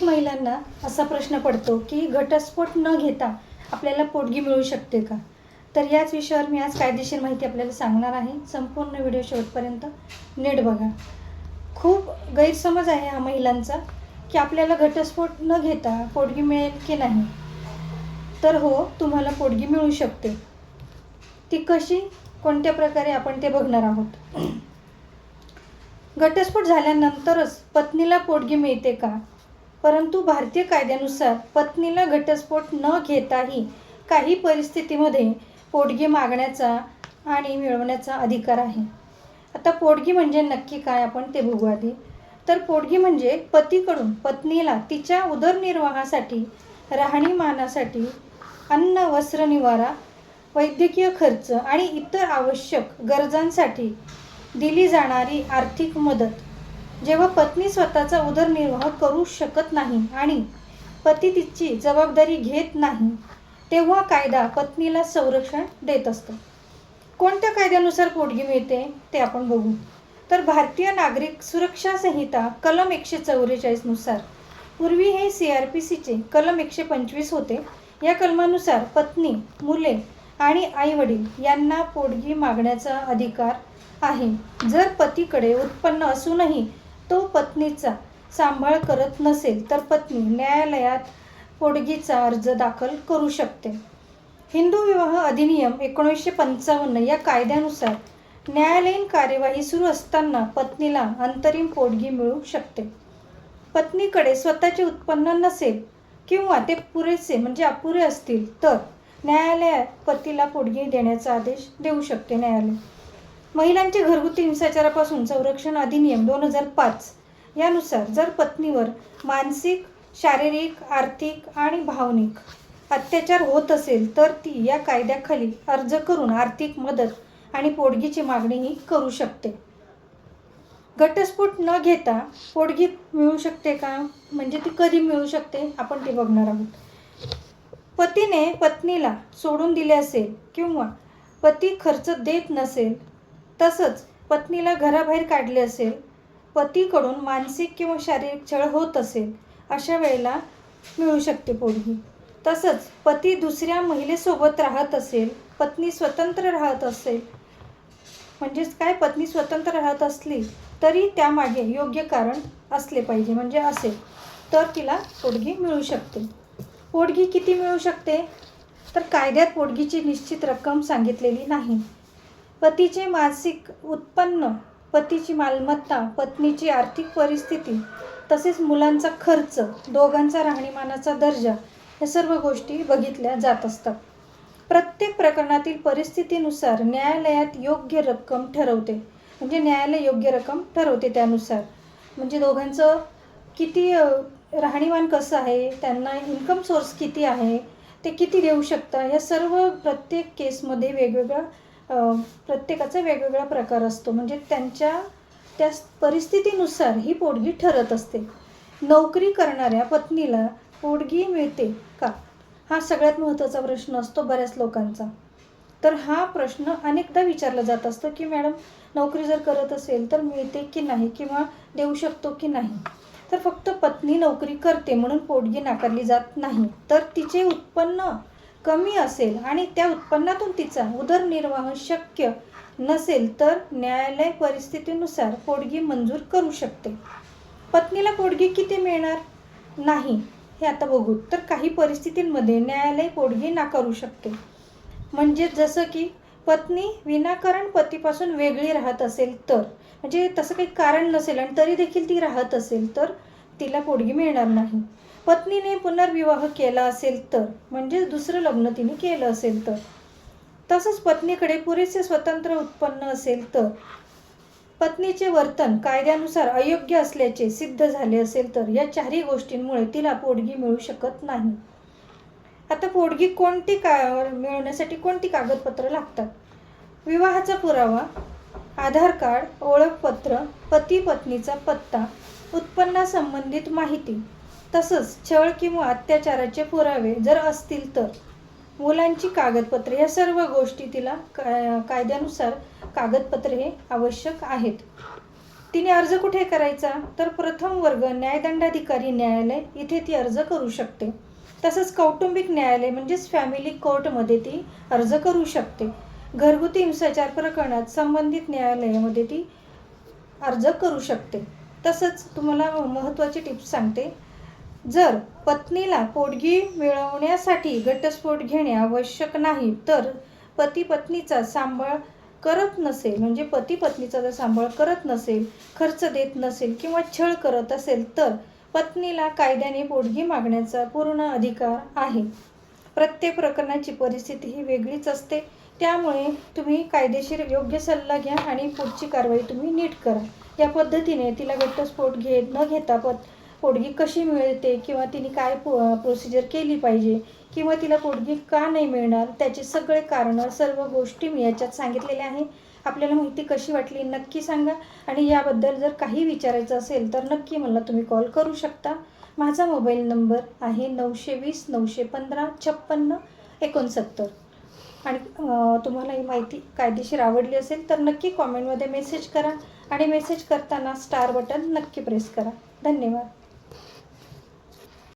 महिलांना असा प्रश्न पडतो की घटस्फोट न घेता आपल्याला पोटगी मिळू शकते का? तर याच विषयावर मी आज कायदेशीर माहिती आपल्याला सांगणार आहे. संपूर्ण व्हिडिओ शेवटपर्यंत नीट बघा. खूप गैरसमज आहे हा महिलांचा की आपल्याला घटस्फोट न घेता पोटगी मिळेल की नाही. तर हो, तुम्हाला पोटगी मिळू शकते. ती कशी, कोणत्या प्रकारे आपण ते बघणार आहोत. घटस्फोट झाल्यानंतरच पत्नीला पोटगी मिळते का? परंतु भारतीय कायद्यानुसार पत्नीला घटस्फोट न घेताही काही परिस्थितीमध्ये पोटगी मागण्याचा आणि मिळवण्याचा अधिकार आहे. आता पोटगी म्हणजे नक्की काय आपण ते बघू आधी. तर पोटगी म्हणजे पतीकडून पत्नीला तिच्या उदरनिर्वाहासाठी, राहणीमानासाठी, अन्न वस्त्र निवारा, वैद्यकीय खर्च आणि इतर आवश्यक गरजांसाठी दिली जाणारी आर्थिक मदत. जेव्हा पत्नी स्वतःचा उदरनिर्वाह करू शकत नाही आणि पती तिची जबाबदारी घेत नाही, तेव्हा कायदा पत्नीला संरक्षण देत असतो. कोणत्या कायद्यानुसार पोटगी मिळते ते आपण बघू. तर भारतीय नागरिक सुरक्षा संहिता कलम 144 नुसार. पूर्वी हे CRPCचे कलम 125 होते. या कलमानुसार पत्नी, मुले आणि आईवडील यांना पोटगी मागण्याचा अधिकार आहे. जर पतीकडे उत्पन्न असूनही तो पत्नीचा सांभाळ करत नसेल तर पत्नी न्यायालयात पोटगीचा अर्ज दाखल करू शकते. हिंदू विवाह अधिनियम 1955 या कायद्यानुसार न्यायालयीन कार्यवाही सुरू असताना पत्नीला अंतरिम पोटगी मिळू शकते. पत्नीकडे स्वतःचे उत्पन्न नसेल किंवा ते पुरेसे म्हणजे अपुरे असतील तर न्यायालयात पतीला पोटगी देण्याचा आदेश देऊ शकते न्यायालय. महिलांचे घरगुती हिंसाचारापासून संरक्षण अधिनियम 2005 यानुसार जर पत्नीवर मानसिक, शारीरिक, आर्थिक आणि भावनिक अत्याचार होत असेल तर ती या कायद्याखाली अर्ज करून आर्थिक मदत आणि पोटगीची मागणीही करू शकते. घटस्फोट न घेता पोटगी मिळू शकते का, म्हणजे ती कधी मिळू शकते आपण ते बघणार आहोत. पतीने पत्नीला सोडून दिले असेल किंवा पती खर्च देत नसेल, तसंच पत्नीला घराबाहेर काढले असेल, पतीकडून मानसिक किंवा शारीरिक छळ होत असेल, अशा वेळेला मिळू शकते पोटगी. तसंच पती दुसऱ्या महिलेसोबत राहत असेल, पत्नी स्वतंत्र राहत असेल, म्हणजेच काय, पत्नी स्वतंत्र राहत असली तरी त्यामागे योग्य कारण असले पाहिजे, म्हणजे असेल तर तिला पोटगी मिळू शकते. पोटगी किती मिळू शकते? तर कायद्यात पोटगीची निश्चित रक्कम सांगितलेली नाही. पतीचे मासिक उत्पन्न, पतीची मालमत्ता, पत्नीची आर्थिक परिस्थिती, तसेच मुलांचा खर्च, दोघांचा राहणीमानाचा दर्जा, या सर्व गोष्टी बघितल्या जात असतात. प्रत्येक प्रकरणातील परिस्थितीनुसार न्यायालयात योग्य रक्कम ठरवते, म्हणजे न्यायालय योग्य रक्कम ठरवते त्यानुसार. म्हणजे दोघांचं किती राहणीमान कसं आहे, त्यांना इन्कम सोर्स किती आहे, ते किती देऊ शकता, या सर्व प्रत्येक केसमध्ये वेगवेगळा प्रत्येकाचा वेगवेगळा प्रकार असतो. म्हणजे त्यांच्या त्या परिस्थितीनुसार ही पोटगी ठरत असते. नोकरी करणाऱ्या पत्नीला पोटगी मिळते का, हा सगळ्यात महत्त्वाचा प्रश्न असतो बऱ्याच लोकांचा. तर हा प्रश्न अनेकदा विचारला जात असतो की मॅडम, नोकरी जर करत असेल तर मिळते की नाही, किंवा देऊ शकतो की नाही. तर फक्त पत्नी नोकरी करते म्हणून पोटगी नाकारली जात नाही. तर तिचे उत्पन्न कमी असेल आणि त्या उत्पन्नातून तिचा उदरनिर्वाह शक्य नसेल तर न्यायालय परिस्थितीनुसार पोटगी मंजूर करू शकते. पत्नीला पोटगी किती मिळणार नाही हे आता बघू. तर काही परिस्थितींमध्ये न्यायालय पोटगी नाकारू शकते. म्हणजे जसं की पत्नी विनाकारण पतीपासून वेगळी राहत असेल तर, म्हणजे तसं काही कारण नसेल आणि तरी देखील ती राहत असेल तर तिला पोटगी मिळणार नाही. पत्नीने पुनर्विवाह केला असेल तर, म्हणजे दुसरं लग्न तिने केलं असेल तर, तसंच पत्नीकडे पुरेसे स्वतंत्र उत्पन्न असेल तर, पत्नीचे वर्तन कायद्यानुसार अयोग्य असल्याचे सिद्ध झाले असेल तर, या चारही गोष्टींमुळे तिला पोटगी मिळू शकत नाही. आता पोटगी मिळवण्यासाठी कोणती कागदपत्र लागतात? विवाहाचा पुरावा, आधार कार्ड, ओळखपत्र, पती पत्नीचा पत्ता, उत्पन्नासंबंधित माहिती, तसंच छळ किंवा अत्याचाराचे पुरावे जर असतील तर, मुलांची कागदपत्रे, या सर्व गोष्टी तिला कायद्यानुसार कागदपत्रे हे आवश्यक आहेत. तिने अर्ज कुठे करायचा? तर प्रथम वर्ग न्यायदंडाधिकारी न्यायालय इथे ती अर्ज करू शकते. तसंच कौटुंबिक न्यायालय म्हणजेच फॅमिली कोर्टमध्ये ती अर्ज करू शकते. घरगुती हिंसाचार प्रकरणात संबंधित न्यायालयामध्ये ती अर्ज करू शकते. तसंच तुम्हाला महत्त्वाची टिप्स सांगते. जर पत्नीला पोटगी मिळवण्यासाठी घटस्फोट घेणे आवश्यक नाही, तर पती पत्नीचा सांभाळ करत नसेल, म्हणजे पती पत्नीचा जर सांभाळ करत नसेल, खर्च देत नसेल किंवा छळ करत असेल, तर पत्नीला कायद्याने पोटगी मागण्याचा पूर्ण अधिकार आहे. प्रत्येक प्रकरणाची परिस्थिती ही वेगळीच असते. त्यामुळे तुम्ही कायदेशीर योग्य सल्ला घ्या आणि पुढची कारवाई तुम्ही नीट करा. या पद्धतीने तिला घटस्फोट न घेता पोटगी कशी मिळते किंवा तिने काय प्रोसिजर केली पाहिजे किंवा तिला पोटगी का नाही मिळणार, त्याचे सगळे कारणं, सर्व गोष्टी मी याच्यात सांगितलेल्या आहे. आपल्याला माहिती कशी वाटली नक्की सांगा आणि याबद्दल जर काही विचारायचं असेल तर नक्की मला तुम्ही कॉल करू शकता. माझा मोबाईल नंबर आहे 920 915 56 69. आणि तुम्हाला ही माहिती कायदेशीर आवडली असेल तर नक्की कॉमेंटमध्ये मेसेज करा आणि मेसेज करताना स्टार बटन नक्की प्रेस करा. धन्यवाद.